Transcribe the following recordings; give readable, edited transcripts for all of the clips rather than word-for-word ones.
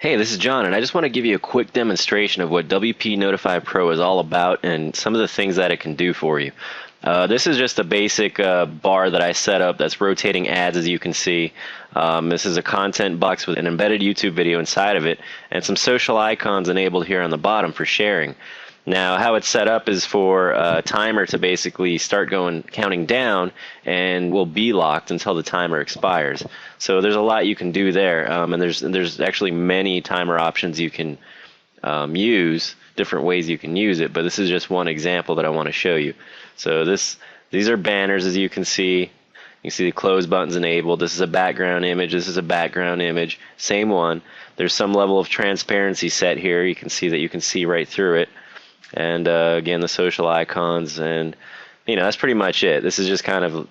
Hey, this is John, and I just want to give you a quick demonstration of what WP Notify Pro is all about and some of the things that it can do for you. This is just a basic bar that I set up that's rotating ads, as you can see. This is a content box with an embedded YouTube video inside of it and some social icons enabled here on the bottom for sharing. Now, how it's set up is for a timer to basically start counting down, and will be locked until the timer expires. So there's a lot you can do there, and there's actually many timer options you can use, different ways you can use it. But this is just one example that I want to show you. So these are banners, as you can see. You can see the close button's enabled. This is a background image. This is a background image. Same one. There's some level of transparency set here. You can see that you can see right through it. And again, the social icons, and that's pretty much it. This is just kind of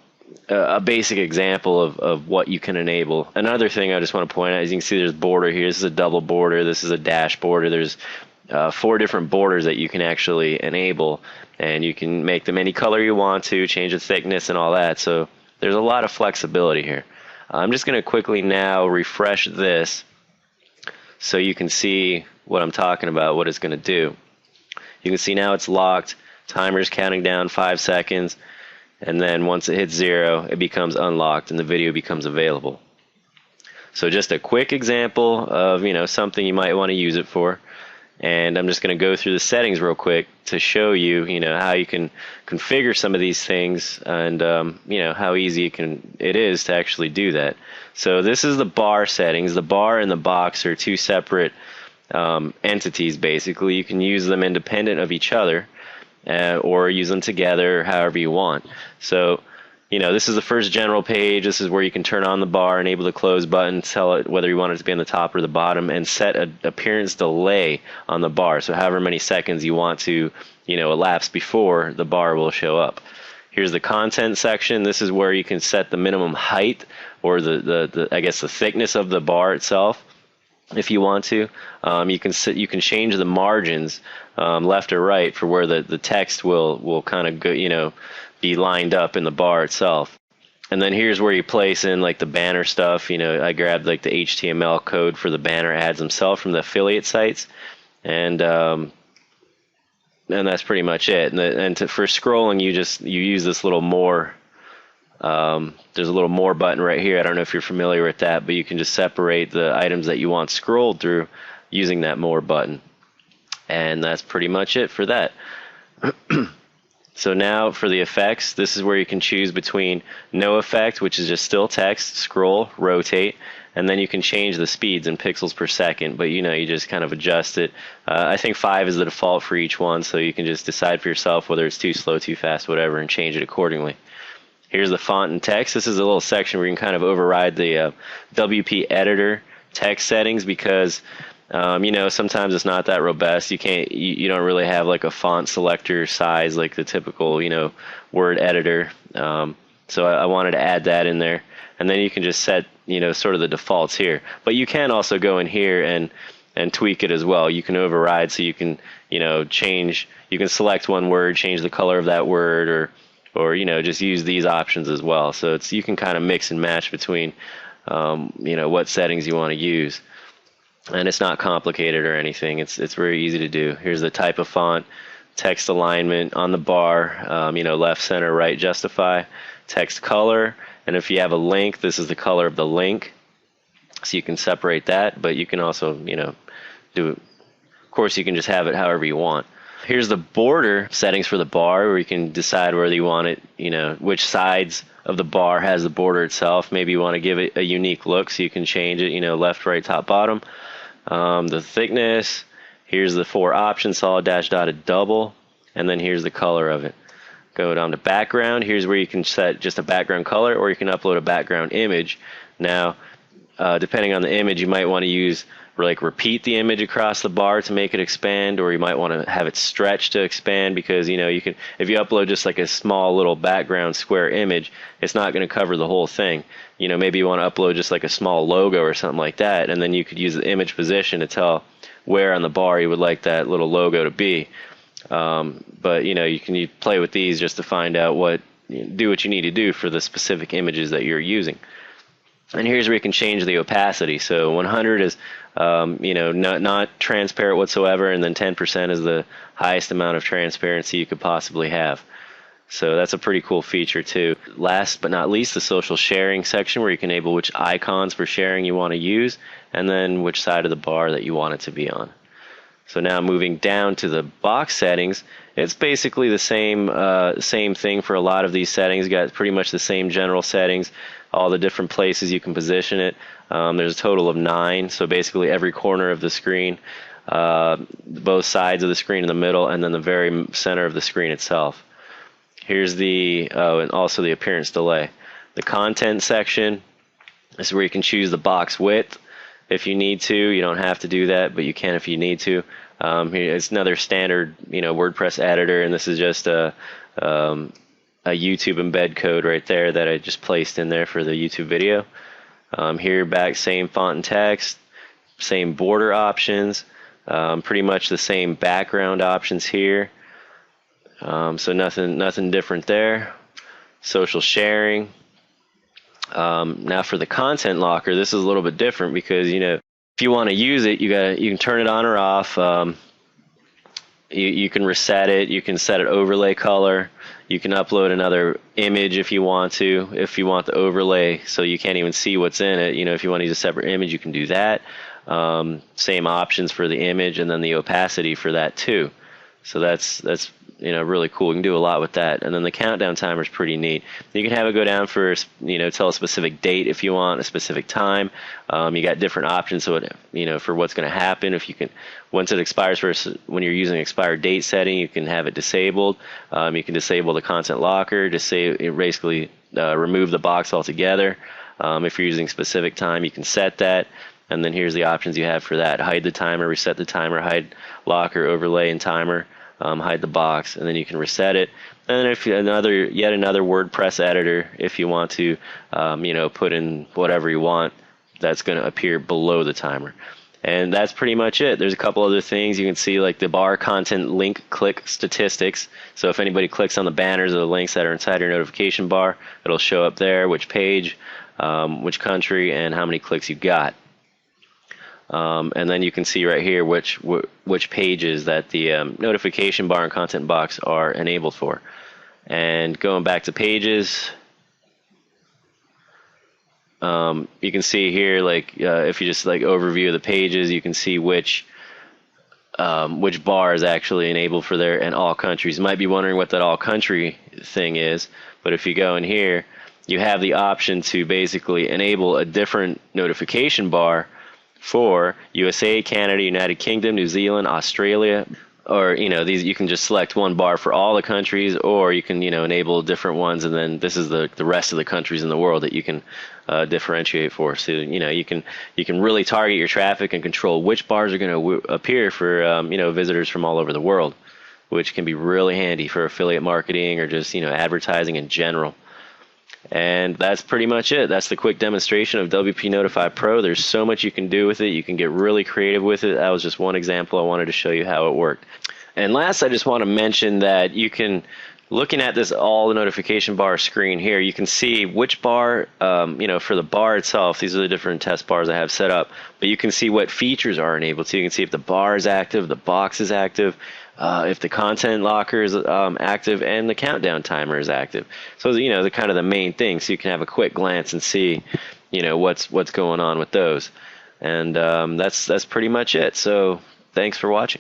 a basic example of what you can enable. Another thing I just want to point out is you can see there's border here. This is a double border. This is a dash border. There's 4 different borders that you can actually enable, and you can make them any color you want to, change the thickness and all that. So there's a lot of flexibility here. I'm just going to quickly now refresh this so you can see what I'm talking about, what it's going to do. You can see now it's locked, timer's counting down 5 seconds, and then once it hits 0, it becomes unlocked and the video becomes available. So just a quick example of something you might want to use it for. And I'm just going to go through the settings real quick to show you how you can configure some of these things, and how easy it is to actually do that. So this is the bar settings. The bar and the box are 2 separate entities. Basically, you can use them independent of each other, or use them together, however you want. So this is the first general page. This is where you can turn on the bar, enable the close button, tell it whether you want it to be on the top or the bottom, and set an appearance delay on the bar. So however many seconds you want to elapse before the bar will show up. Here's the content section. This is where you can set the minimum height, or I guess the thickness of the bar itself. If you want to, you can change the margins left or right for where the text will kind of go, be lined up in the bar itself. And then here's where you place in like the banner stuff. I grabbed like the HTML code for the banner ads themselves from the affiliate sites, and that's pretty much it. For scrolling, you use this little more. There's a little more button right here. I don't know if you're familiar with that, but you can just separate the items that you want scrolled through using that more button. And that's pretty much it for that. So now for the effects, this is where you can choose between no effect, which is just still text, scroll, rotate, and then you can change the speeds in pixels per second, but you just kind of adjust it. I think 5 is the default for each one, so you can just decide for yourself whether it's too slow, too fast, whatever, and change it accordingly. Here's the font and text. This is a little section where you can kind of override the WP editor text settings, because sometimes it's not that robust. You don't really have like a font selector size like the typical Word editor. So I wanted to add that in there, and then you can just set sort of the defaults here. But you can also go in here and tweak it as well. You can override, so you can change. You can select one word, change the color of that word, or just use these options as well. So you can kind of mix and match between what settings you want to use. And it's not complicated or anything. It's very easy to do. Here's the type of font, text alignment on the bar, left, center, right, justify, text color, and if you have a link, this is the color of the link. So you can separate that, but you can also do it. Of course, you can just have it however you want. Here's the border settings for the bar, where you can decide whether you want it, which sides of the bar has the border itself. Maybe you want to give it a unique look, so you can change it, left, right, top, bottom. The thickness, here's the 4 options, solid, dash, dotted, double, and then here's the color of it. Go down to background. Here's where you can set just a background color, or you can upload a background image. Now, depending on the image, you might want to repeat the image across the bar to make it expand, or you might want to have it stretch to expand, because you can, if you upload just like a small little background square image, it's not going to cover the whole thing. Maybe you want to upload just like a small logo or something like that, and then you could use the image position to tell where on the bar you would like that little logo to be. But you can play with these just to find out do what you need to do for the specific images that you're using. And here's where you can change the opacity. So 100 is not transparent whatsoever, and then 10% is the highest amount of transparency you could possibly have. So that's a pretty cool feature too. Last but not least, the social sharing section, where you can enable which icons for sharing you want to use, and then which side of the bar that you want it to be on. So now moving down to the box settings, it's basically the same thing for a lot of these settings. You got pretty much the same general settings, all the different places you can position it. There's a total of 9, so basically every corner of the screen, both sides of the screen in the middle, and then the very center of the screen itself. Here's and also the appearance delay. The content section is where you can choose the box width if you need to. You don't have to do that, but you can if you need to. It's another standard, WordPress editor, and this is just a YouTube embed code right there that I just placed in there for the YouTube video. Here back, same font and text, same border options, pretty much the same background options here. So nothing different there. Social sharing. Now for the content locker, this is a little bit different because if you want to use it, you can turn it on or off. You can reset it. You can set an overlay color. You can upload another image if you want to. If you want the overlay so you can't even see what's in it, if you want to use a separate image, you can do that. Same options for the image, and then the opacity for that too. So that's really cool. You can do a lot with that. And then the countdown timer is pretty neat. You can have it go down for, tell a specific date if you want, a specific time. You got different options so for what's going to happen. If you can, once it expires, when you're using expired date setting, you can have it disabled. You can disable the content locker, basically remove the box altogether. If you're using specific time, you can set that. And then here's the options you have for that: hide the timer, reset the timer, hide locker, overlay, and timer. Hide the box, and then you can reset it. And then if yet another WordPress editor, if you want to, put in whatever you want, that's going to appear below the timer. And that's pretty much it. There's a couple other things you can see, like the bar content link click statistics. So if anybody clicks on the banners or the links that are inside your notification bar, it'll show up there which page, which country, and how many clicks you got. And then you can see right here which pages that the notification bar and content box are enabled for. And going back to pages, you can see here, if you just overview of the pages, you can see which bar is actually enabled for there and all countries. You might be wondering what that all country thing is, but if you go in here, you have the option to basically enable a different notification bar for USA, Canada, United Kingdom, New Zealand, Australia, or these. You can just select one bar for all the countries, or you can enable different ones, and then this is the rest of the countries in the world that you can differentiate for. So you can really target your traffic and control which bars are going to appear for visitors from all over the world, which can be really handy for affiliate marketing or just advertising in general. And that's pretty much it. That's the quick demonstration of WP Notify Pro. There's so much you can do with it. You can get really creative with it. That was just one example. I wanted to show you how it worked. And last, I just want to mention that you can, looking at this all the notification bar screen here, you can see which bar, for the bar itself, these are the different test bars I have set up, but you can see what features are enabled. So you can see if the bar is active, the box is active, if the content locker is active, and the countdown timer is active. So the kind of the main thing. So you can have a quick glance and see, what's going on with those. And that's pretty much it. So thanks for watching.